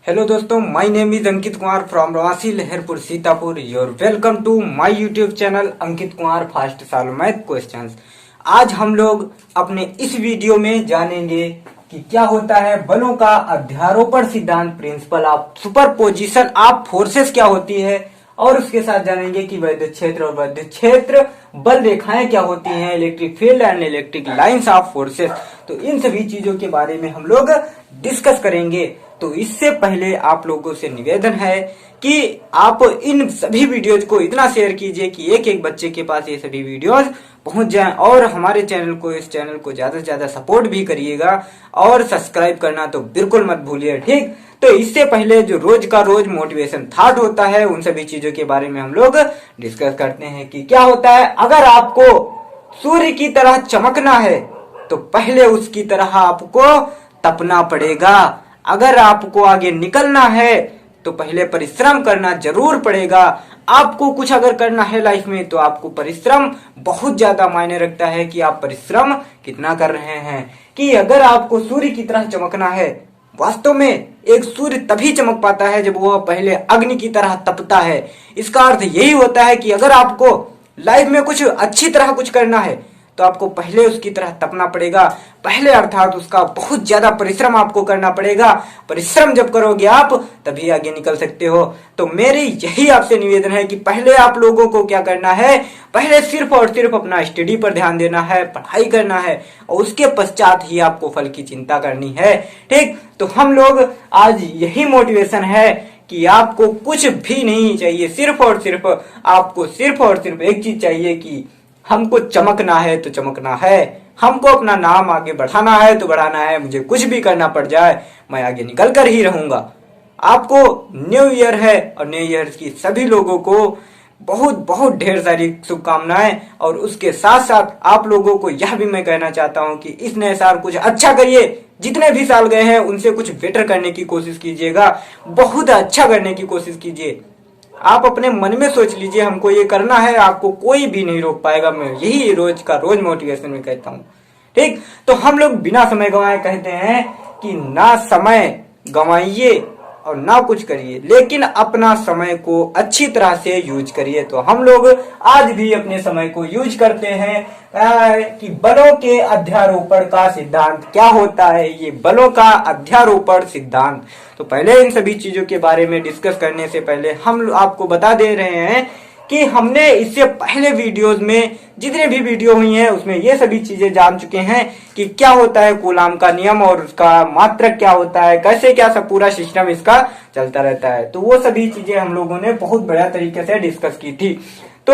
Hello दोस्तों, my name is Ankit Kumar from रवासी Laharpur Sitapur. Your welcome to my YouTube channel Ankit Kumar fast solve math questions. आज हम लोग अपने इस वीडियो में जानेंगे कि क्या होता है बलों का अध्यारोपण सिद्धांत, principle of superposition of forces क्या होती है, और उसके साथ जानेंगे कि वैद्युत क्षेत्र और वैद्युत क्षेत्र बल रेखाएं क्या होती हैं, electric field and electric lines of forces. तो इन सभी चीजों के बारे में हम लोग डिस्कस करेंगे। तो इससे पहले आप लोगों से निवेदन है कि आप इन सभी वीडियोज को इतना शेयर कीजिए कि एक एक बच्चे के पास ये सभी वीडियोज पहुंच जाएं, और हमारे इस चैनल को ज्यादा से ज्यादा सपोर्ट भी करिएगा और सब्सक्राइब करना तो बिल्कुल मत भूलिए। ठीक, तो इससे पहले जो रोज का रोज मोटिवेशन थॉट होता है, उन सभी चीजों के बारे में हम लोग डिस्कस करते हैं कि क्या होता है। अगर आपको सूर्य की तरह चमकना है तो पहले उसकी तरह आपको तपना पड़ेगा। अगर आपको आगे निकलना है तो पहले परिश्रम करना जरूर पड़ेगा। आपको कुछ अगर करना है लाइफ में तो आपको परिश्रम बहुत ज्यादा मायने रखता है कि आप परिश्रम कितना कर रहे हैं। कि अगर आपको सूर्य की तरह चमकना है, वास्तव में एक सूर्य तभी चमक पाता है जब वह पहले अग्नि की तरह तपता है। इसका अर्थ यही होता है कि अगर आपको लाइफ में कुछ अच्छी तरह कुछ करना है तो आपको पहले उसकी तरह तपना पड़ेगा। पहले अर्थात उसका बहुत ज्यादा परिश्रम आपको करना पड़ेगा। परिश्रम जब करोगे आप तभी आगे निकल सकते हो। तो मेरी यही आपसे निवेदन है कि पहले आप लोगों को क्या करना है, पहले सिर्फ और सिर्फ अपना स्टडी पर ध्यान देना है, पढ़ाई करना है, और उसके पश्चात ही आपको फल की चिंता करनी है। ठीक, तो हम लोग आज यही मोटिवेशन है कि आपको कुछ भी नहीं चाहिए, सिर्फ और सिर्फ एक चीज चाहिए कि हमको चमकना है तो चमकना है, हमको अपना नाम आगे बढ़ाना है तो बढ़ाना है। मुझे कुछ भी करना पड़ जाए मैं आगे निकल कर ही रहूंगा। आपको न्यू ईयर है और न्यू ईयर की सभी लोगों को बहुत बहुत ढेर सारी शुभकामनाएं। और उसके साथ साथ आप लोगों को यह भी मैं कहना चाहता हूं कि इस नए साल कुछ अच्छा करिए। जितने भी साल गए हैं उनसे कुछ बेटर करने की कोशिश कीजिएगा, बहुत अच्छा करने की कोशिश कीजिए। आप अपने मन में सोच लीजिए हमको ये करना है, आपको कोई भी नहीं रोक पाएगा। मैं यही रोज का रोज मोटिवेशन में कहता हूँ। ठीक, तो हम लोग बिना समय गंवाए कहते हैं कि ना समय गंवाइए और ना कुछ करिए, लेकिन अपना समय को अच्छी तरह से यूज करिए। तो हम लोग आज भी अपने समय को यूज करते हैं कि बलों के अध्यारोपण का सिद्धांत क्या होता है। ये बलों का अध्यारोपण सिद्धांत, तो पहले इन सभी चीजों के बारे में डिस्कस करने से पहले हम आपको बता दे रहे हैं कि हमने इससे पहले वीडियोस में जितने भी वीडियो हुई हैं उसमें ये सभी चीजें जान चुके हैं कि क्या होता है कूलाम का नियम और उसका मात्रक क्या होता है, कैसे क्या सब पूरा सिस्टम इसका चलता रहता है। तो वो सभी चीजें हम लोगों ने बहुत बढ़िया तरीके से डिस्कस की थी। तो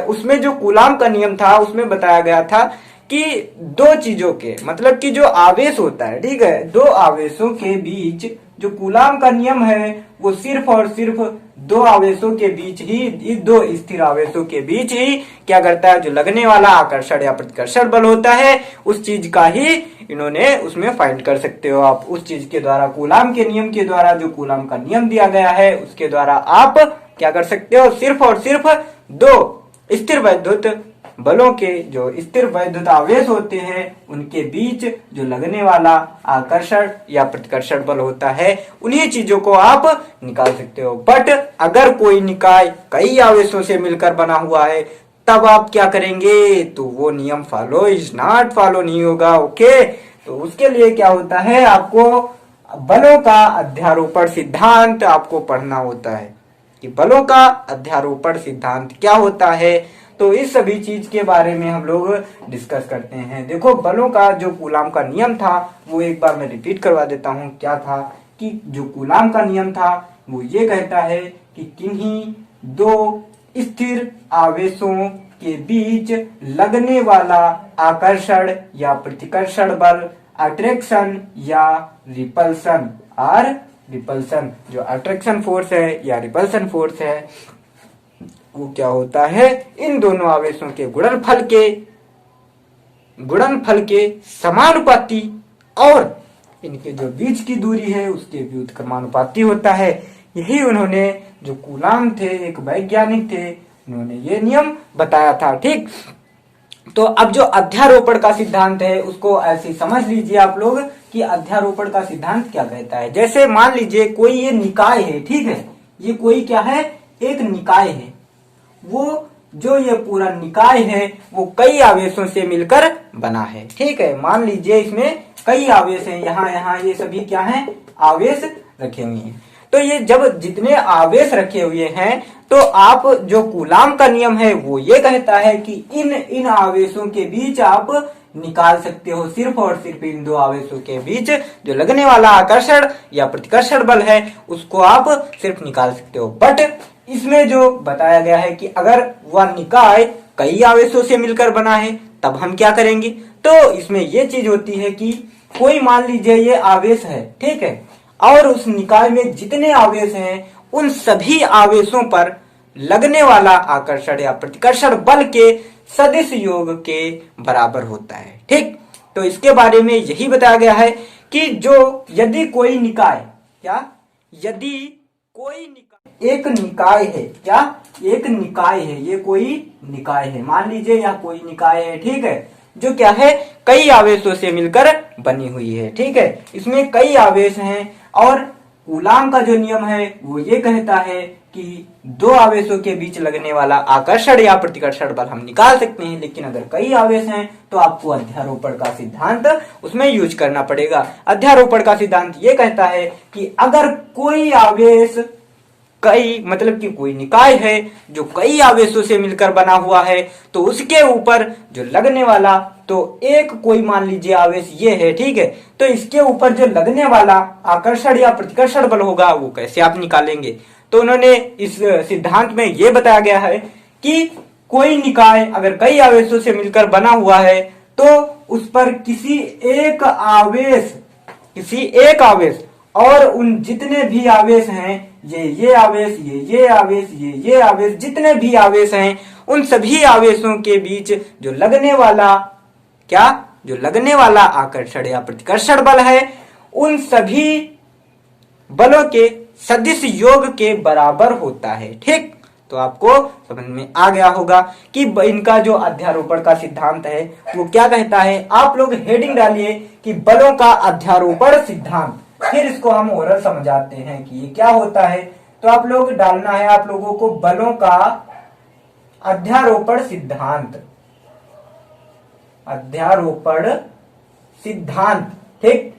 उसमें जो कूलाम का नियम था उसमें बताया गया था कि दो चीजों के मतलब कि जो आवेश होता है, ठीक है, दो आवेशों के बीच जो कूलाम का नियम है वो सिर्फ और सिर्फ दो आवेशों के बीच ही, दो स्थिर आवेशों के बीच ही क्या करता है, जो लगने वाला आकर्षण या प्रतिकर्षण बल होता है उस चीज का ही इन्होंने उसमें फाइंड कर सकते हो आप। उस चीज के द्वारा कूलाम के नियम के द्वारा, जो कूलाम का नियम दिया गया है उसके द्वारा आप क्या कर सकते हो, सिर्फ और सिर्फ दो स्थिर वैद्युत बलों के जो स्थिर वैद्युत आवेश होते हैं उनके बीच जो लगने वाला आकर्षण या प्रतिकर्षण बल होता है उन्हीं चीजों को आप निकाल सकते हो। बट अगर कोई निकाय कई आवेशों से मिलकर बना हुआ है तब आप क्या करेंगे, तो वो नियम फॉलो इज नॉट फॉलो नहीं होगा। ओके, तो उसके लिए क्या होता है, आपको बलों का अध्यारोपण सिद्धांत आपको पढ़ना होता है कि बलों का अध्यारोपण सिद्धांत क्या होता है। तो इस सभी चीज के बारे में हम लोग डिस्कस करते हैं। देखो, बलों का जो कूलाम का नियम था वो एक बार मैं रिपीट करवा देता हूँ। क्या था कि जो कूलाम का नियम था वो ये कहता है कि किन्हीं दो स्थिर आवेशों के बीच लगने वाला आकर्षण या प्रतिकर्षण बल, अट्रैक्शन या रिपल्सन, रिपल्सन जो अट्रैक्शन फोर्स है या रिपल्सन फोर्स है वो क्या होता है, इन दोनों आवेशों के गुणनफल के समानुपाती और इनके जो बीच की दूरी है उसके व्युत्क्रमानुपाती होता है। यही उन्होंने, जो कूलाम थे, एक वैज्ञानिक थे, उन्होंने ये नियम बताया था। ठीक, तो अब जो अध्यारोपण का सिद्धांत है उसको ऐसे समझ लीजिए आप लोग कि अध्यारोपण का सिद्धांत क्या कहता है। जैसे मान लीजिए कोई ये निकाय है, ठीक है, ये कोई क्या है, एक निकाय है, वो जो ये पूरा निकाय है वो कई आवेशों से मिलकर बना है, ठीक है। मान लीजिए इसमें कई आवेश हैं, यहाँ ये सभी क्या हैं, आवेश रखे हुए हैं। तो ये जब जितने आवेश रखे हुए हैं तो आप जो कूलाम का नियम है वो ये कहता है कि इन आवेशों के बीच आप निकाल सकते हो सिर्फ और सिर्फ इन दो आवेशों के बीच जो लगने वाला आकर्षण या प्रतिकर्षण बल है उसको आप सिर्फ निकाल सकते हो। बट इसमें जो बताया गया है कि अगर वह निकाय कई आवेशों से मिलकर बना है तब हम क्या करेंगे। तो इसमें यह चीज होती है कि कोई मान लीजिए ये आवेश है, ठीक है, और उस निकाय में जितने आवेश हैं उन सभी आवेशों पर लगने वाला आकर्षण या प्रतिकर्षण बल के सदिश योग के बराबर होता है, ठीक। तो इसके बारे में यही बताया गया है कि जो यदि कोई निकाय क्या, यदि कोई निकाय एक निकाय है, क्या एक निकाय है, ये कोई निकाय है, मान लीजिए यह कोई निकाय है, ठीक है, जो क्या है कई आवेशों से मिलकर बनी हुई है, ठीक है, इसमें कई आवेश हैं और कूलाम का जो नियम है वो ये कहता है कि दो आवेशों के बीच लगने वाला आकर्षण या प्रतिकर्षण बल हम निकाल सकते हैं, लेकिन अगर कई आवेश हैं तो आपको अध्यारोपण का सिद्धांत उसमें यूज करना पड़ेगा। अध्यारोपण का सिद्धांत ये कहता है कि अगर कोई आवेश कई मतलब कि कोई निकाय है जो कई आवेशों से मिलकर बना हुआ है तो उसके ऊपर जो लगने वाला, तो एक कोई मान लीजिए आवेश ये है, ठीक है, तो इसके ऊपर जो लगने वाला आकर्षण या प्रतिकर्षण बल होगा वो कैसे आप निकालेंगे। तो उन्होंने इस सिद्धांत में ये बताया गया है कि कोई निकाय अगर कई आवेशों से मिलकर बना हुआ है तो उस पर किसी एक आवेश और उन जितने भी आवेश हैं, ये आवेश, ये आवेश, ये आवेश, जितने भी आवेश हैं उन सभी आवेशों के बीच जो लगने वाला क्या, जो लगने वाला आकर्षण या प्रतिकर्षण बल है उन सभी बलों के सदिश योग के बराबर होता है, ठीक। तो आपको समझ में आ गया होगा कि इनका जो अध्यारोपण का सिद्धांत है वो क्या कहता है। आप लोग हेडिंग डालिए कि बलों का अध्यारोपण सिद्धांत, फिर इसको हम ओरल समझाते हैं कि ये क्या होता है। तो आप लोग डालना है आप लोगों को बलों का अध्यारोपण सिद्धांत, अध्यारोपण सिद्धांत, ठीक,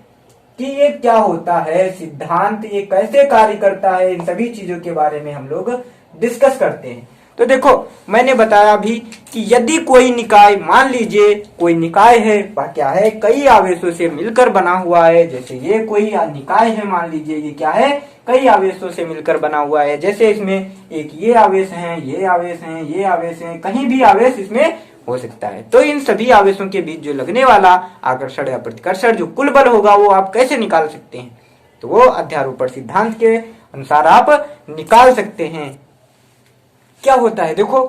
कि ये क्या होता है सिद्धांत, ये कैसे कार्य करता है, इन सभी चीजों के बारे में हम लोग डिस्कस करते हैं। तो देखो मैंने बताया भी कि यदि कोई निकाय, मान लीजिए कोई निकाय है वह क्या है कई आवेशों से मिलकर बना हुआ है, जैसे ये कोई निकाय है, मान लीजिए ये क्या है कई आवेशों से मिलकर बना हुआ है, जैसे इसमें एक ये आवेश हैं, ये आवेश हैं, ये आवेश हैं, कहीं भी आवेश इसमें हो सकता है। तो इन सभी आवेशों के बीच जो लगने वाला आकर्षण या प्रतिकर्षण जो कुल बल होगा वो आप कैसे निकाल सकते हैं। तो वो अध्यारोपण सिद्धांत के अनुसार आप निकाल सकते हैं। क्या होता है देखो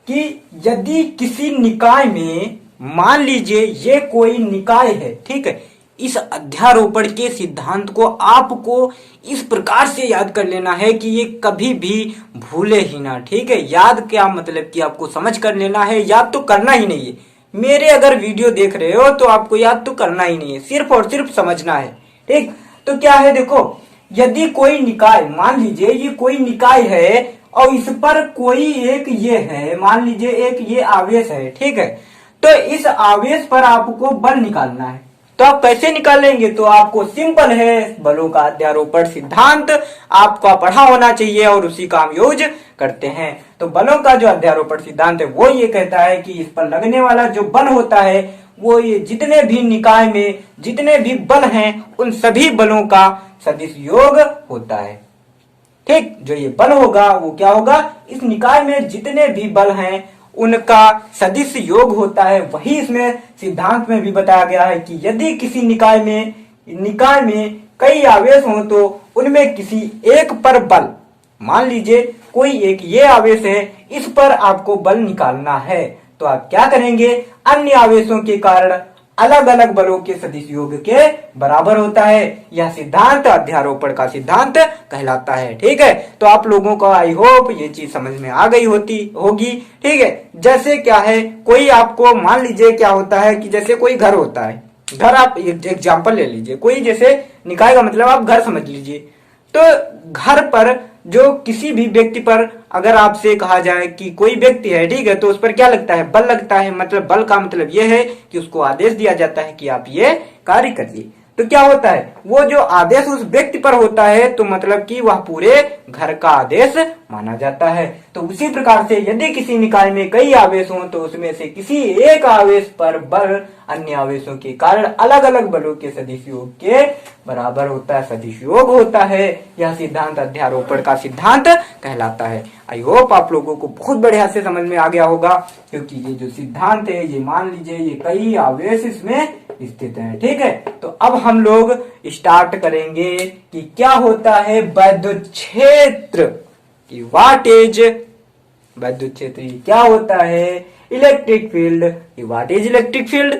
कि यदि किसी निकाय में, मान लीजिए ये कोई निकाय है, ठीक है, इस अध्यारोपण के सिद्धांत को आपको इस प्रकार से याद कर लेना है कि ये कभी भी भूले ही ना, ठीक है। याद क्या मतलब कि आपको समझ कर लेना है, याद तो करना ही नहीं है। मेरे अगर वीडियो देख रहे हो तो आपको याद तो करना ही नहीं है, सिर्फ और सिर्फ समझना है, ठीक। तो क्या है देखो, यदि कोई निकाय, मान लीजिए ये कोई निकाय है और इस पर कोई एक ये है, मान लीजिए एक ये आवेश है, ठीक है, तो इस आवेश पर आपको बल निकालना है। तो आप कैसे निकालेंगे, तो आपको सिंपल है, बलों का अध्यारोपण सिद्धांत आपका पढ़ा होना चाहिए और उसी का हम यूज करते हैं। तो बलों का जो अध्यारोपण सिद्धांत है वो ये कहता है कि इस पर लगने वाला जो बल होता है वो ये जितने भी निकाय में जितने भी बल हैं उन सभी बलों का सदिश योग होता है, ठीक। जो ये बल होगा वो क्या होगा, इस निकाय में जितने भी बल हैं उनका सदिश योग होता है। वही इसमें सिद्धांत में भी बताया गया है कि यदि किसी निकाय में कई आवेश हो तो उनमें किसी एक पर बल, मान लीजिए कोई एक ये आवेश है, इस पर आपको बल निकालना है। तो आप क्या करेंगे, अन्य आवेशों के कारण अलग अलग बलों के सदिश योग के बराबर होता है। यह सिद्धांत अध्यारोपण का सिद्धांत कहलाता है, ठीक है। तो आप लोगों को आई होप ये चीज समझ में आ गई होगी, ठीक है। जैसे क्या है, कोई आपको मान लीजिए क्या होता है कि जैसे कोई घर होता है, घर आप एग्जाम्पल ले लीजिए, कोई जैसे निकाय का मतलब आप घर समझ लीजिए। तो घर पर जो किसी भी व्यक्ति पर अगर आपसे कहा जाए कि कोई व्यक्ति है, ठीक है, तो उस पर क्या लगता है, बल लगता है। मतलब बल का मतलब यह है कि उसको आदेश दिया जाता है कि आप ये कार्य करिए। तो क्या होता है, वो जो आदेश उस व्यक्ति पर होता है तो मतलब कि वह पूरे घर का आदेश माना जाता है। तो उसी प्रकार से यदि किसी निकाय में कई आवेश हों तो उसमें से किसी एक आवेश पर बल अन्य आवेशों के कारण अलग अलग बलों के सदिश योग के बराबर होता है, सदिश योग होता है। यह सिद्धांत अध्यारोपण का सिद्धांत कहलाता है। आई होप आप लोगों को बहुत बढ़िया से समझ में आ गया होगा, क्योंकि ये जो सिद्धांत है ये मान लीजिए ये कई आवेश इसमें स्थित है, ठीक है। तो अब हम लोग स्टार्ट करेंगे कि क्या होता है वैद्युत क्षेत्र की व्हाट इज वैद्युत क्षेत्र, क्या होता है इलेक्ट्रिक फील्ड की व्हाट इज इलेक्ट्रिक फील्ड।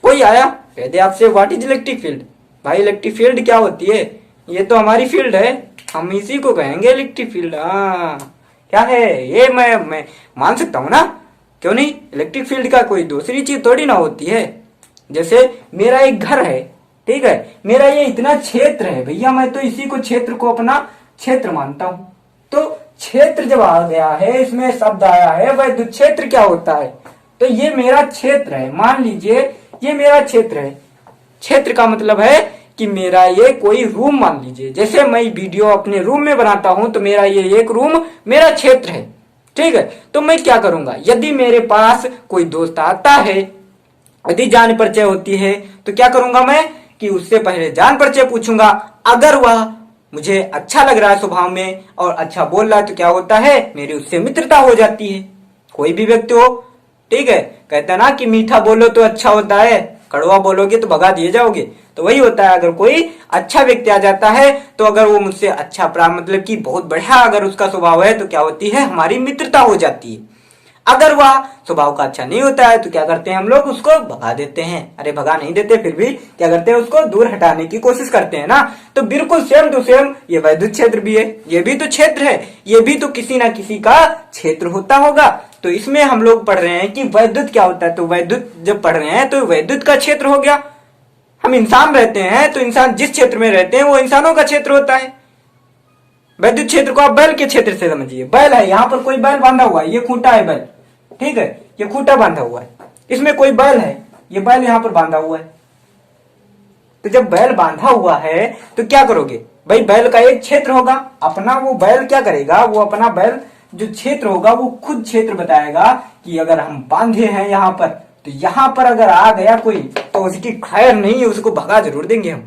कोई आया कहते आपसे व्हाट इज इलेक्ट्रिक फील्ड, भाई इलेक्ट्रिक फील्ड क्या होती है, ये तो हमारी फील्ड है, हम इसी को कहेंगे इलेक्ट्रिक फील्ड। हाँ क्या है ये, मैं मान सकता हूं ना, क्यों नहीं। इलेक्ट्रिक फील्ड का कोई दूसरी चीज थोड़ी ना होती है। जैसे मेरा एक घर है, ठीक है, मेरा ये इतना क्षेत्र है भैया, मैं तो इसी को क्षेत्र को अपना क्षेत्र मानता हूं। तो क्षेत्र जब आ गया है, इसमें शब्द आया है वैद्युत क्षेत्र क्या होता है, तो ये मेरा क्षेत्र है। मान लीजिए ये मेरा क्षेत्र है। क्षेत्र का मतलब है कि मेरा ये कोई रूम मान लीजिए, जैसे मैं वीडियो अपने रूम में बनाता हूं तो मेरा ये एक रूम मेरा क्षेत्र है, ठीक है। तो मैं क्या करूंगा, यदि मेरे पास कोई दोस्त आता है, यदि जान परिचय होती है तो क्या करूंगा मैं कि उससे पहले जान परिचय पूछूंगा। अगर वह मुझे अच्छा लग रहा है स्वभाव में और अच्छा बोल रहा है तो क्या होता है, मेरी उससे मित्रता हो जाती है। कोई भी व्यक्ति हो, ठीक है, कहता है ना कि मीठा बोलो तो अच्छा होता है, कड़वा बोलोगे तो भगा दिए जाओगे। तो वही होता है, अगर कोई अच्छा व्यक्ति आ जाता है तो अगर वो मुझसे अच्छा मतलब कि बहुत बढ़िया अगर उसका स्वभाव है तो क्या होती है, हमारी मित्रता हो जाती है। अगर वह स्वभाव का अच्छा नहीं होता है तो क्या करते हैं हम लोग, उसको भगा देते हैं। अरे भगा नहीं देते, फिर भी क्या करते हैं, उसको दूर हटाने की कोशिश करते हैं ना। तो बिल्कुल सेम टू सेम ये वैद्युत क्षेत्र भी है, ये भी तो क्षेत्र है, ये भी तो किसी ना किसी का क्षेत्र होता होगा। तो इसमें हम लोग पढ़ रहे हैं कि वैद्युत क्या होता है, तो वैद्युत जब पढ़ रहे हैं तो वैद्युत का क्षेत्र हो गया। हम इंसान रहते हैं तो इंसान जिस क्षेत्र में रहते हैं वो इंसानों का क्षेत्र होता है। वैद्युत क्षेत्र को आप बैल के क्षेत्र से समझिए। बैल है, यहाँ पर कोई बैल बांधा हुआ है, ये खूंटा है बैल, ठीक है, ये खूंटा बांधा हुआ है, इसमें कोई बैल है, ये बैल यहां पर बांधा हुआ है। तो जब बैल बांधा हुआ है तो क्या करोगे भाई, बैल का एक क्षेत्र होगा अपना, वो बैल क्या करेगा, वो अपना बैल जो क्षेत्र होगा वो खुद क्षेत्र बताएगा कि अगर हम बांधे हैं यहाँ पर तो यहाँ पर अगर आ गया कोई तो उसकी खैर नहीं है, उसको भगा जरूर देंगे हम।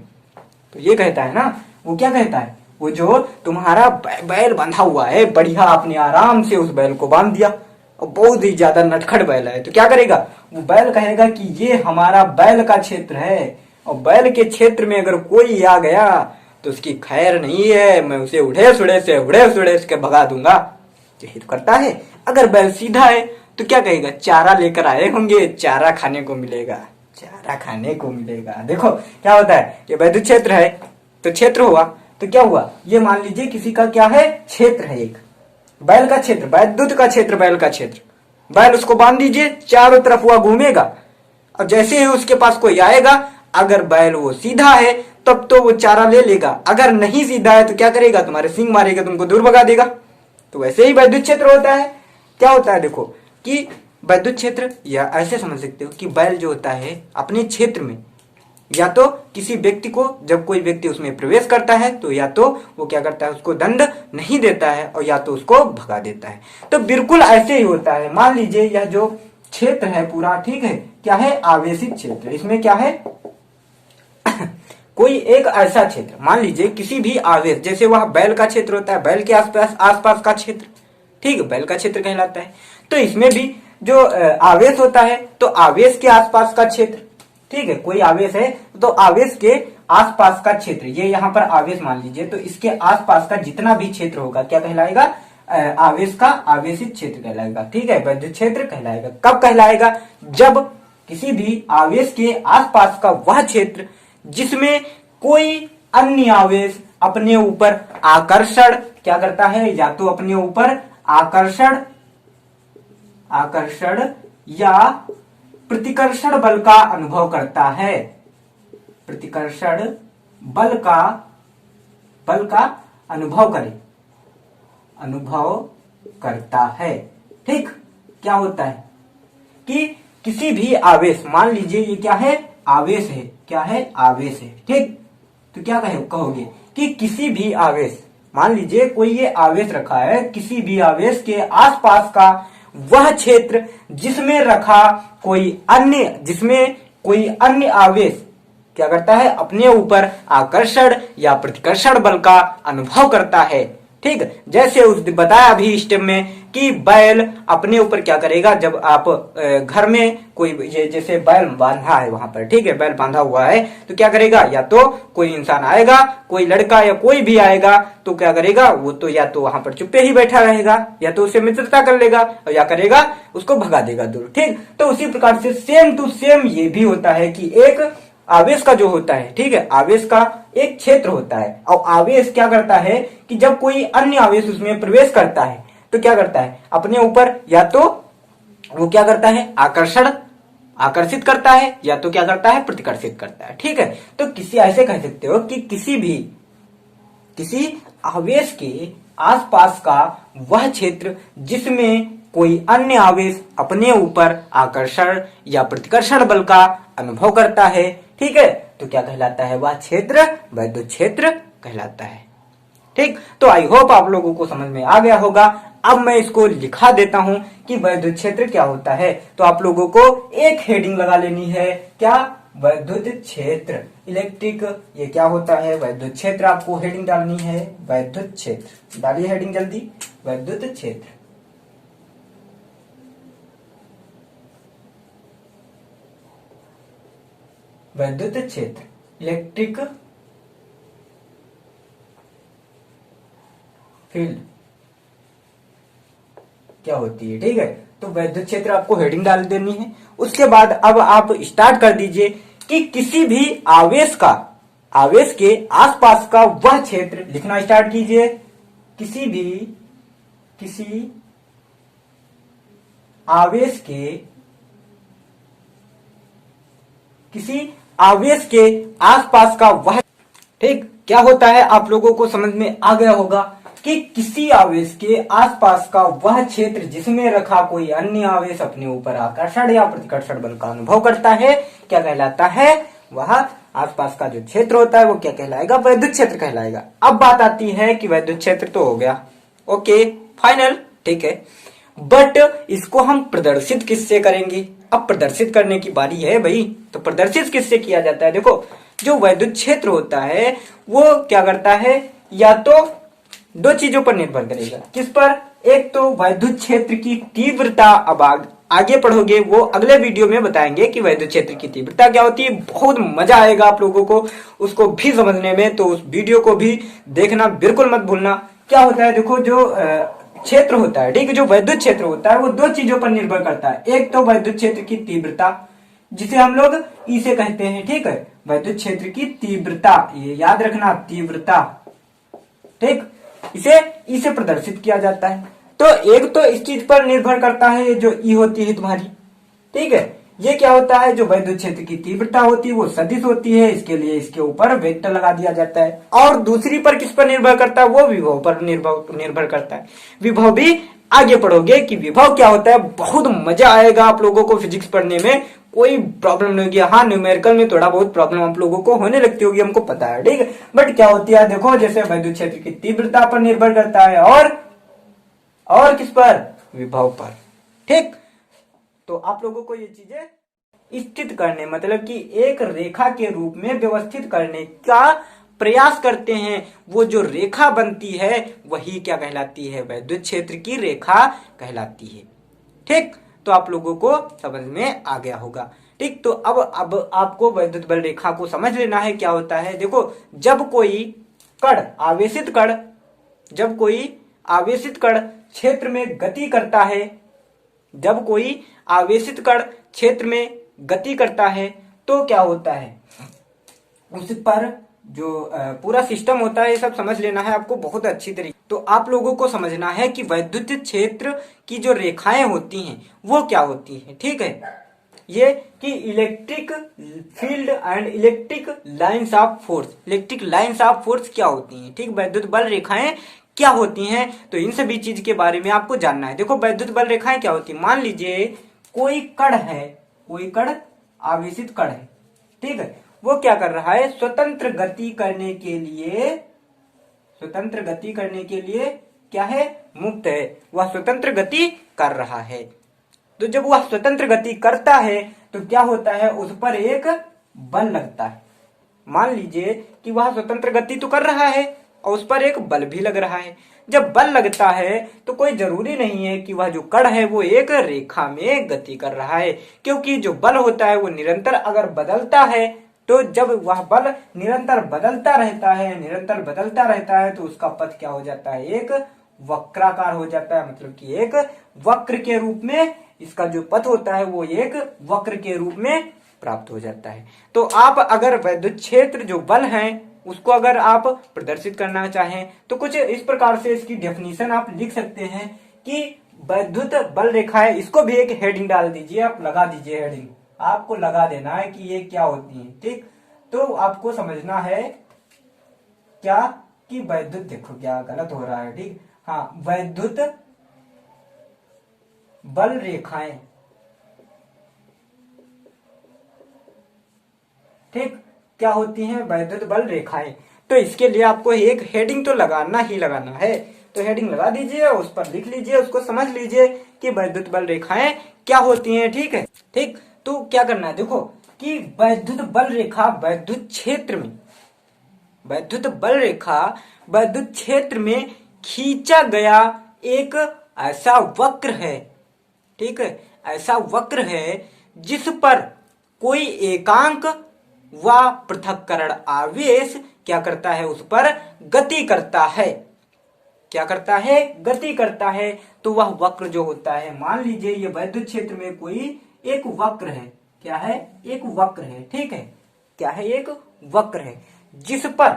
तो ये कहता है ना, वो क्या कहता है, वो जो तुम्हारा बैल बांधा हुआ है बढ़िया, आपने आराम से उस बैल को बांध दिया और बहुत ही ज्यादा नटखट बैल है तो क्या करेगा, वो बैल कहेगा कि ये हमारा बैल का क्षेत्र है और बैल के क्षेत्र में अगर कोई आ गया तो उसकी खैर नहीं है, मैं उसे उड़े सुड़े के भगा दूंगा। यही तो करता है। अगर बैल सीधा है तो क्या कहेगा, चारा लेकर आए होंगे, चारा खाने को मिलेगा, चारा खाने को मिलेगा। देखो क्या होता है, ये वैद्युत क्षेत्र है तो क्षेत्र हुआ, तो क्या हुआ, ये मान लीजिए किसी का क्या है, क्षेत्र है, एक बैल का क्षेत्र, वैद्युत का क्षेत्र, बैल का क्षेत्र। बैल उसको बांध दीजिए, चारों तरफ हुआ घूमेगा और जैसे ही उसके पास कोई आएगा, अगर बैल वो सीधा है तब तो वो चारा ले लेगा, अगर नहीं सीधा है तो क्या करेगा, तुम्हारे सींग मारेगा, तुमको दूर भगा देगा। तो वैसे ही वैद्युत क्षेत्र होता है। क्या होता है देखो कि वैद्युत क्षेत्र, या ऐसे समझ सकते हो कि बैल जो होता है अपने क्षेत्र में, या तो किसी व्यक्ति को, जब कोई व्यक्ति उसमें प्रवेश करता है तो या तो वो क्या करता है, उसको दंड नहीं देता है और या तो उसको भगा देता है। तो बिल्कुल ऐसे ही होता है। मान लीजिए यह जो क्षेत्र है पूरा, ठीक है, क्या है, आवेशित क्षेत्र। इसमें क्या है कोई एक ऐसा क्षेत्र, मान लीजिए किसी भी आवेश, जैसे वह बैल का क्षेत्र होता है, बैल के आसपास का क्षेत्र, ठीक है, बैल का क्षेत्र कहलाता है। तो इसमें भी जो आवेश होता है तो आवेश के आसपास का क्षेत्र, ठीक है, कोई आवेश है तो आवेश के आसपास का क्षेत्र, ये यहाँ पर आवेश मान लीजिए, तो इसके आसपास का जितना भी क्षेत्र होगा क्या कहलाएगा, आवेश का आवेशित क्षेत्र कहलाएगा, ठीक है, वैद्युत क्षेत्र कहलाएगा। कब कहलाएगा, जब किसी भी आवेश के आसपास का वह क्षेत्र जिसमें कोई अन्य आवेश अपने ऊपर आकर्षण क्या करता है, या तो अपने ऊपर आकर्षण या प्रतिकर्षण बल का अनुभव करता है, प्रतिकर्षण बल का अनुभव करता है। ठीक, क्या होता है कि किसी भी आवेश, मान लीजिए ये क्या है, आवेश है, क्या है, आवेश है। ठीक, तो क्या कहोगे कि किसी भी आवेश, मान लीजिए कोई ये आवेश रखा है, किसी भी आवेश के आसपास का वह क्षेत्र जिसमें कोई अन्य आवेश क्या करता है, अपने ऊपर आकर्षण या प्रतिकर्षण बल का अनुभव करता है। ठीक, जैसे उस बताया अभी स्टेप में कि बैल अपने ऊपर क्या करेगा, जब आप घर में कोई ये जैसे बैल बांधा है वहां पर, ठीक है, बैल बांधा हुआ है, तो क्या करेगा, या तो कोई इंसान आएगा, कोई लड़का या कोई भी आएगा, तो क्या करेगा, वो तो या तो वहां पर चुप्पे ही बैठा रहेगा, या तो उससे मित्रता कर लेगा, और या करेगा उसको भगा देगा दूर। ठीक, तो उसी प्रकार से सेम टू सेम ये भी होता है कि एक आवेश का जो होता है, ठीक है, आवेश का एक क्षेत्र होता है, और आवेश क्या करता है कि जब कोई अन्य आवेश उसमें प्रवेश करता है तो क्या करता है, अपने ऊपर या तो वो क्या करता है, आकर्षित करता है, या तो क्या करता है, प्रतिकर्षित करता है। ठीक है, तो किसी ऐसे कह सकते हो कि किसी आवेश के आसपास का वह क्षेत्र जिसमें कोई अन्य आवेश अपने ऊपर आकर्षण या प्रतिकर्षण बल का अनुभव करता है, ठीक है, तो क्या कहलाता है, वह क्षेत्र वैद्युत क्षेत्र कहलाता है। ठीक, तो आई होप आप लोगों को समझ में आ गया होगा। अब मैं इसको लिखा देता हूं कि वैद्युत क्षेत्र क्या होता है। तो आप लोगों को एक हेडिंग लगा लेनी है, क्या, वैद्युत क्षेत्र, इलेक्ट्रिक, ये क्या होता है, वैद्युत क्षेत्र। आपको हेडिंग डालनी है वैद्युत क्षेत्र, डालिए हेडिंग जल्दी, वैद्युत क्षेत्र। वैद्युत क्षेत्र, इलेक्ट्रिक फील्ड क्या होती है। ठीक है, तो वैद्युत क्षेत्र आपको हेडिंग डाल देनी है। उसके बाद अब आप स्टार्ट कर दीजिए कि किसी भी आवेश के आसपास का वह क्षेत्र लिखना स्टार्ट कीजिए। किसी आवेश के आसपास का वह, ठीक, क्या होता है, आप लोगों को समझ में आ गया होगा कि किसी आवेश के आसपास का वह क्षेत्र जिसमें रखा कोई अन्य आवेश अपने ऊपर आकर्षण या प्रतिकर्षण बल का अनुभव करता है, क्या कहलाता है, वह आसपास का जो क्षेत्र होता है वो क्या कहलाएगा, वैद्युत क्षेत्र कहलाएगा। अब बात आती है कि वैद्युत क्षेत्र तो हो गया, ओके फाइनल, ठीक है, बट इसको हम प्रदर्शित किससे करेंगे। अब प्रदर्शित करने की बारी है भाई, तो प्रदर्शित किससे किया जाता है। देखो, जो वैद्युत क्षेत्र होता है वो क्या करता है, या तो दो चीजों पर निर्भर करेगा। किस पर, एक तो वैद्युत क्षेत्र की तीव्रता। अब आगे पढ़ोगे वो अगले वीडियो में बताएंगे कि वैद्युत क्षेत्र की तीव्रता क्या होती है। बहुत मजा आएगा आप लोगों को उसको भी समझने में, तो उस वीडियो को भी देखना बिल्कुल मत भूलना। क्या होता है, देखो, जो क्षेत्र होता है, ठीक है, जो वैद्युत क्षेत्र होता है वो दो चीजों पर निर्भर करता है। एक तो वैद्युत क्षेत्र की तीव्रता, जिसे हम लोग ई से कहते हैं, ठीक है, वैद्युत क्षेत्र की तीव्रता, ये याद रखना, तीव्रता, ठीक, इसे ई से प्रदर्शित किया जाता है। तो एक तो इस चीज पर निर्भर करता है जो ई होती है तुम्हारी, ठीक है, ये क्या होता है, जो वैद्युत क्षेत्र की तीव्रता होती है वो सदिश होती है, इसके लिए इसके ऊपर वेक्टर लगा दिया जाता है। और दूसरी पर किस पर निर्भर करता है, वो विभव पर निर्भर करता है। विभव भी आगे पढ़ोगे कि विभव क्या होता है, बहुत मजा आएगा आप लोगों को फिजिक्स पढ़ने में, कोई प्रॉब्लम नहीं होगी। हाँ, न्यूमेरिकल में थोड़ा बहुत प्रॉब्लम आप लोगों को होने लगती होगी, हमको पता है, ठीक है, बट क्या होती है, देखो, जैसे वैद्युत क्षेत्र की तीव्रता पर निर्भर करता है और किस पर, विभव पर, ठीक। तो आप लोगों को ये चीजें स्थित करने, मतलब कि एक रेखा के रूप में व्यवस्थित करने का प्रयास करते हैं। वो जो रेखा बनती है वही क्या कहलाती है, वैद्युत क्षेत्र की रेखा कहलाती है, ठीक। तो आप लोगों को समझ में आ गया होगा, ठीक। तो अब आपको वैद्युत बल रेखा को समझ लेना है क्या होता है। देखो, जब कोई आवेशित कण क्षेत्र में गति करता है, जब कोई आवेशित कण क्षेत्र में गति करता है तो क्या होता है, उस पर जो पूरा सिस्टम होता है, ये सब समझ लेना है आपको बहुत अच्छी तरीके। तो आप लोगों को समझना है कि वैद्युत क्षेत्र की जो रेखाएं होती हैं वो क्या होती हैं, ठीक है। ये कि electric field and electric lines of force. Electric lines of force क्या होती हैं, ठीक, वैद्युत बल रेखाएं क्या होती हैं, तो इन सभी चीज के बारे में आपको जानना है। देखो वैद्युत बल रेखाएं क्या होती है, मान लीजिए कोई कण है, कोई कण आवेशित कण है, ठीक है, वो क्या कर रहा है, स्वतंत्र गति करने के लिए, स्वतंत्र गति करने के लिए क्या है, मुक्त है, वह स्वतंत्र गति कर रहा है। तो जब वह स्वतंत्र गति करता है तो क्या होता है, उस पर एक बल लगता है। मान लीजिए कि वह स्वतंत्र गति तो कर रहा है और उस पर एक बल भी लग रहा है। जब बल लगता है तो कोई जरूरी नहीं है कि वह जो कण है वो एक रेखा में गति कर रहा है, क्योंकि जो बल होता है वो निरंतर अगर बदलता है, तो जब वह बल निरंतर बदलता रहता है, निरंतर बदलता रहता है, तो उसका पथ क्या हो जाता है, एक वक्राकार हो जाता है, मतलब कि एक वक्र के रूप में इसका जो पथ होता है वो एक वक्र के रूप में प्राप्त हो जाता है। तो आप अगर वैद्युत क्षेत्र जो बल है उसको अगर आप प्रदर्शित करना चाहें तो कुछ इस प्रकार से इसकी डेफिनेशन आप लिख सकते हैं कि वैद्युत बल रेखा है, इसको भी एक हेडिंग डाल दीजिए, आप लगा दीजिए हेडिंग, आपको लगा देना है कि ये क्या होती है, ठीक। तो आपको समझना है क्या कि वैद्युत, देखो क्या गलत हो रहा है, ठीक, हाँ, वैद्युत बल रेखाएं, ठीक, क्या होती हैं, वैद्युत बल रेखाएं। तो इसके लिए आपको एक हेडिंग तो लगाना ही लगाना है, तो हेडिंग लगा दीजिए, उस पर लिख लीजिए, उसको समझ लीजिए कि वैद्युत बल रेखाएं क्या होती हैं, ठीक है, ठीक। तो क्या करना है, देखो कि वैद्युत बल रेखा वैद्युत क्षेत्र में, वैद्युत बल रेखा वैद्युत क्षेत्र में खींचा गया एक ऐसा वक्र है, ठीक है, ऐसा वक्र है जिस पर कोई एकांक व पृथक्करण आवेश क्या करता है, उस पर गति करता है, क्या करता है, गति करता है। तो वह वक्र जो होता है, मान लीजिए ये वैद्युत क्षेत्र में कोई एक वक्र है, क्या है, एक वक्र है, ठीक है, क्या है, एक वक्र है जिस पर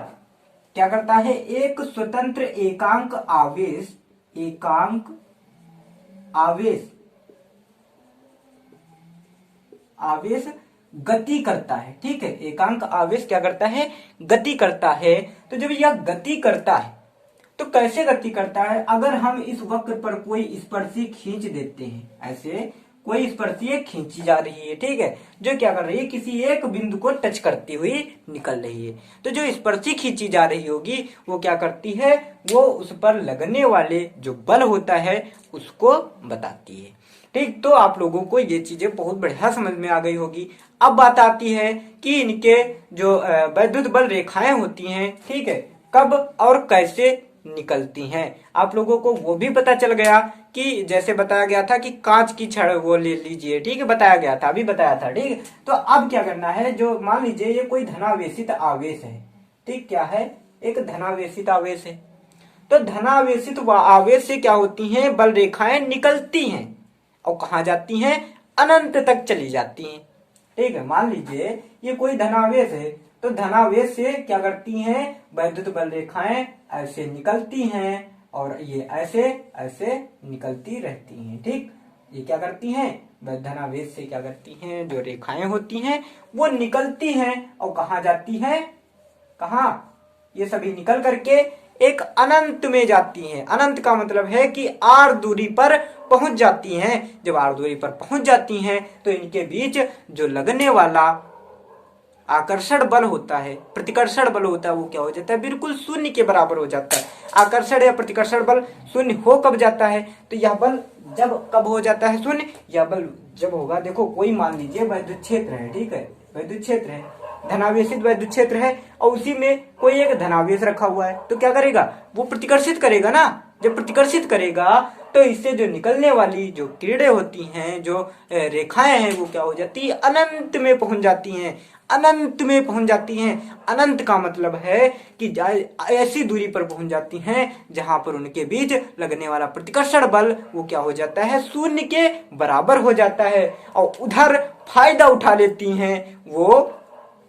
क्या करता है, एक स्वतंत्र एकांक आवेश, एकांक आवेश, आवेश गति करता है, ठीक है, एकांक आवेश क्या करता है, गति करता है। तो जब यह गति करता है तो कैसे गति करता है, अगर हम इस वक्र पर कोई स्पर्शी खींच देते हैं, ऐसे कोई स्पर्शी खींची जा रही है, ठीक है, जो क्या कर रही है, किसी एक बिंदु को टच करती हुई निकल रही है, तो जो स्पर्शी खींची जा रही होगी वो क्या करती है, वो उस पर लगने वाले जो बल होता है उसको बताती है, ठीक। तो आप लोगों को ये चीजें बहुत बढ़िया समझ में आ गई होगी। अब बात आती है कि इनके जो वैद्युत बल रेखाएं होती हैं, ठीक है, कब और कैसे निकलती हैं, आप लोगों को वो भी पता चल गया कि जैसे बताया गया था कि कांच की छड़ वो ले लीजिए, ठीक है, बताया गया था, अभी बताया था, ठीक है। तो अब क्या करना है, जो मान लीजिए ये कोई धनावेशित आवेश है, ठीक, क्या है, एक धनावेशित आवेश है, तो धनावेशित आवेश से क्या होती हैं, बल रेखाएं निकलती हैं और कहाँ जाती हैं, अनंत तक चली जाती हैं, ठीक है। मान लीजिए ये कोई धनावेश है, तो धनावेश से क्या करती हैं, वैद्युत बल रेखाएं ऐसे निकलती हैं और ये ऐसे ऐसे निकलती रहती हैं, ठीक। ये क्या करती हैं, धनावेश से क्या करती हैं, जो रेखाएं होती हैं वो निकलती हैं और कहाँ जाती हैं, कहाँ, ये सभी निकल करके एक अनंत में जाती हैं। अनंत का मतलब है कि आर दूरी पर पहुंच जाती हैं। जब आर दूरी पर पहुंच जाती हैं तो इनके बीच जो लगने वाला आकर्षण बल होता है, प्रतिकर्षण बल होता है, वो क्या हो जाता है, बिल्कुल शून्य के बराबर हो जाता है। आकर्षण या प्रतिकर्षण बल शून्य हो कब जाता है, तो यह बल जब कब हो जाता है शून्य, यह बल जब होगा, देखो कोई मान लीजिए वैद्युत क्षेत्र है, ठीक है, वैद्युत क्षेत्र है, धनावेशित वैद्युत क्षेत्र है और उसी में कोई एक धनावेश रखा हुआ है, तो क्या करेगा, वो प्रतिकर्षित करेगा ना। जब प्रतिकर्षित करेगा तो इससे जो निकलने वाली जो किरणें होती हैं, जो रेखाएं हैं, वो क्या हो जाती है, अनंत में पहुंच जाती हैं, अनंत में पहुंच जाती हैं। अनंत का मतलब है कि ऐसी दूरी पर पहुंच जाती हैं जहां पर उनके बीच लगने वाला प्रतिकर्षण बल वो क्या हो जाता है, शून्य के बराबर हो जाता है और उधर फायदा उठा लेती हैं वो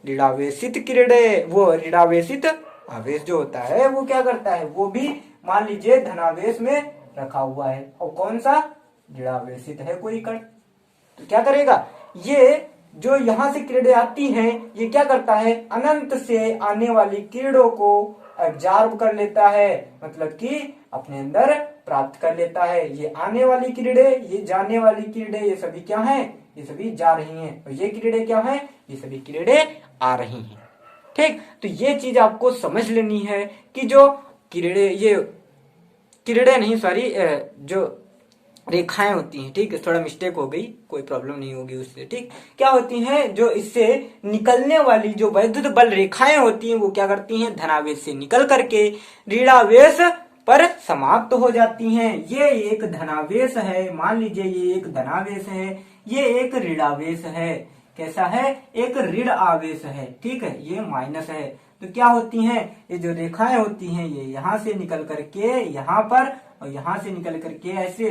ऋणावेशित किरणें। वो ऋणावेशित आवेश जो होता है वो क्या करता है, वो भी मान लीजिए धनावेश में रखा हुआ है और कौन सा, ऋणावेशित है कोई कण, तो क्या करेगा, ये जो यहाँ से किरणें आती हैं, ये क्या करता है, अनंत से आने वाली किरणों को एब्जॉर्ब कर लेता है, मतलब कि अपने अंदर प्राप्त कर लेता है। ये आने वाली किरणें, ये जाने वाली किरणें, ये सभी क्या हैं, ये सभी जा रही हैं, और ये किरणें क्या हैं, ये सभी किरणें आ रही हैं। ठीक, तो ये चीज आपको समझ लेनी है कि जो किरणें, ये किरणें नहीं, सॉरी, जो रेखाएं होती हैं, ठीक है, थोड़ा मिस्टेक हो गई, कोई प्रॉब्लम नहीं होगी उससे। ठीक, क्या होती हैं, जो इससे निकलने वाली जो वैद्युत बल रेखाएं होती हैं, वो क्या करती हैं, धनावेश से निकल करके ऋणावेश पर समाप्त हो जाती हैं। ये एक धनावेश है, मान लीजिए ये एक धनावेश है, ये एक ऋणावेश है। कैसा है, एक ऋण आवेश है, ठीक है, ये माइनस है। तो क्या होती हैं, ये जो रेखाएं होती हैं, ये यहाँ से निकल करके यहाँ पर, और यहाँ से निकल करके ऐसे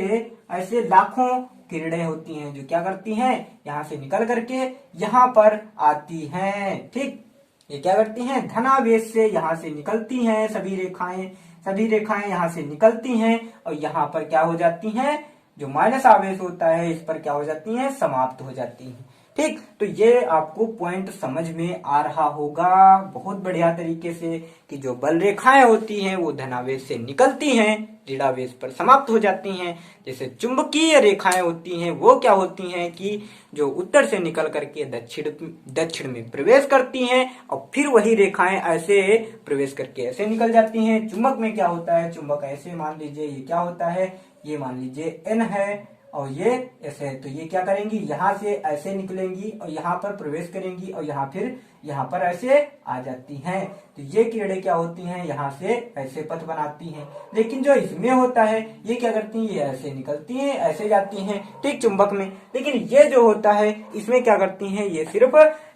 ऐसे लाखों किरणें होती हैं, जो क्या करती हैं, यहाँ से निकल करके यहाँ पर आती हैं। ठीक, ये क्या करती हैं, धनावेश से यहाँ से निकलती हैं, सभी रेखाएं यहाँ से निकलती हैं, और यहाँ पर क्या हो जाती हैं, जो माइनस आवेश होता है, इस पर क्या हो जाती हैं, समाप्त हो जाती हैं। ठीक, तो ये आपको पॉइंट समझ में आ रहा होगा बहुत बढ़िया तरीके से कि जो बल रेखाएं होती हैं वो धनावेश से निकलती हैं, ऋणावेश पर समाप्त हो जाती हैं। जैसे चुंबकीय रेखाएं होती हैं, वो क्या होती हैं कि जो उत्तर से निकल करके दक्षिण में प्रवेश करती हैं, और फिर वही रेखाएं ऐसे प्रवेश करके ऐसे निकल जाती हैं। चुंबक में क्या होता है, चुंबक ऐसे मान लीजिए, ये क्या होता है, ये मान लीजिए N है, और ये ऐसे है, तो ये क्या करेंगी, यहाँ से ऐसे निकलेंगी और यहाँ पर प्रवेश करेंगी, और यहाँ फिर यहाँ पर ऐसे आ जाती हैं। तो ये किरणें क्या होती हैं, यहाँ से ऐसे पथ बनाती हैं। लेकिन जो इसमें होता है, ये क्या करती हैं, ये ऐसे निकलती हैं, ऐसे जाती हैं, ठीक, चुंबक में। लेकिन ये जो होता है, इसमें क्या करती हैं, ये सिर्फ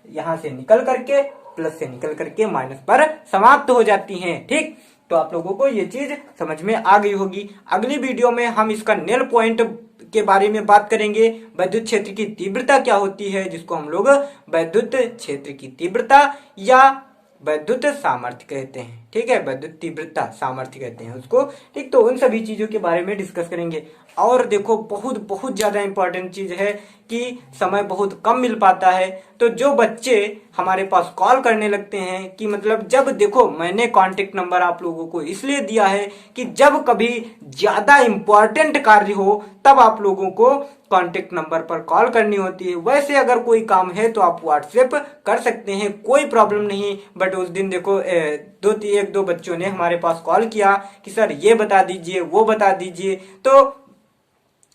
यहाँ से निकल करके, प्लस से निकल करके माइनस पर समाप्त हो जाती हैं। ठीक, तो आप लोगों को ये चीज समझ में आ गई होगी। अगली वीडियो में हम इसका नेल पॉइंट के बारे में बात करेंगे। वैद्युत क्षेत्र की तीव्रता क्या होती है, जिसको हम लोग वैद्युत क्षेत्र की तीव्रता या वैद्युत सामर्थ्य कहते हैं। ठीक है, वैद्युत तीव्रता सामर्थ्य कहते हैं उसको। ठीक, तो उन सभी चीजों के बारे में डिस्कस करेंगे। और देखो, बहुत बहुत ज्यादा इंपॉर्टेंट चीज है कि समय बहुत कम मिल पाता है, तो जो बच्चे हमारे पास कॉल करने लगते हैं कि मतलब, जब देखो मैंने कांटेक्ट नंबर आप लोगों को इसलिए दिया है कि जब कभी ज्यादा इंपॉर्टेंट कार्य हो तब आप लोगों को कांटेक्ट नंबर पर कॉल करनी होती है। वैसे अगर कोई काम है तो आप व्हाट्सएप कर सकते हैं, कोई प्रॉब्लम नहीं। बट उस दिन देखो एक दो बच्चों ने हमारे पास कॉल किया कि सर ये बता दीजिए, वो बता दीजिए। तो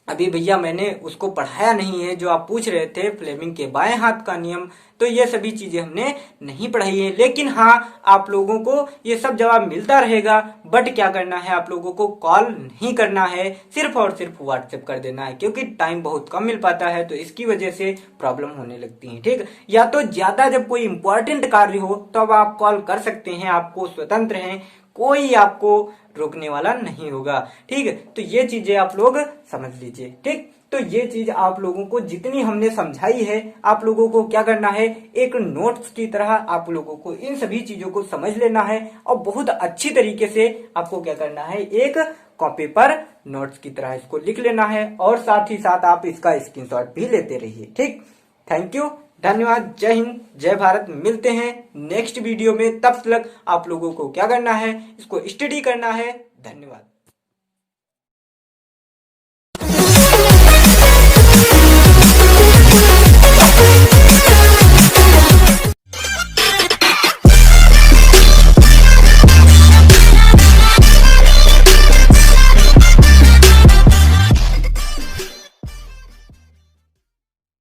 अभी भैया मैंने उसको पढ़ाया नहीं है, जो आप पूछ रहे थे फ्लेमिंग के बाएं हाथ का नियम, तो ये सभी चीजें हमने नहीं पढ़ाई है। लेकिन हाँ, आप लोगों को ये सब जवाब मिलता रहेगा। बट क्या करना है, आप लोगों को कॉल नहीं करना है, सिर्फ और सिर्फ व्हाट्सएप कर देना है, क्योंकि टाइम बहुत कम मिल पाता है, तो इसकी वजह से प्रॉब्लम होने लगती है। ठीक, या तो ज्यादा जब कोई इंपॉर्टेंट कार्य हो तब आप कॉल कर सकते हैं, आपको स्वतंत्र हैं, कोई आपको रोकने वाला नहीं होगा। ठीक है, तो ये चीजें आप लोग समझ लीजिए। ठीक, तो ये चीज आप लोगों को जितनी हमने समझाई है, आप लोगों को क्या करना है, एक नोट्स की तरह आप लोगों को इन सभी चीजों को समझ लेना है, और बहुत अच्छी तरीके से आपको क्या करना है, एक कॉपी पर नोट्स की तरह इसको लिख लेना है, और साथ ही साथ आप इसका स्क्रीनशॉट भी लेते रहिए। ठीक, थैंक यू, धन्यवाद, जय हिंद, जय भारत। मिलते हैं नेक्स्ट वीडियो में, तब तक आप लोगों को क्या करना है, इसको स्टडी करना है। धन्यवाद।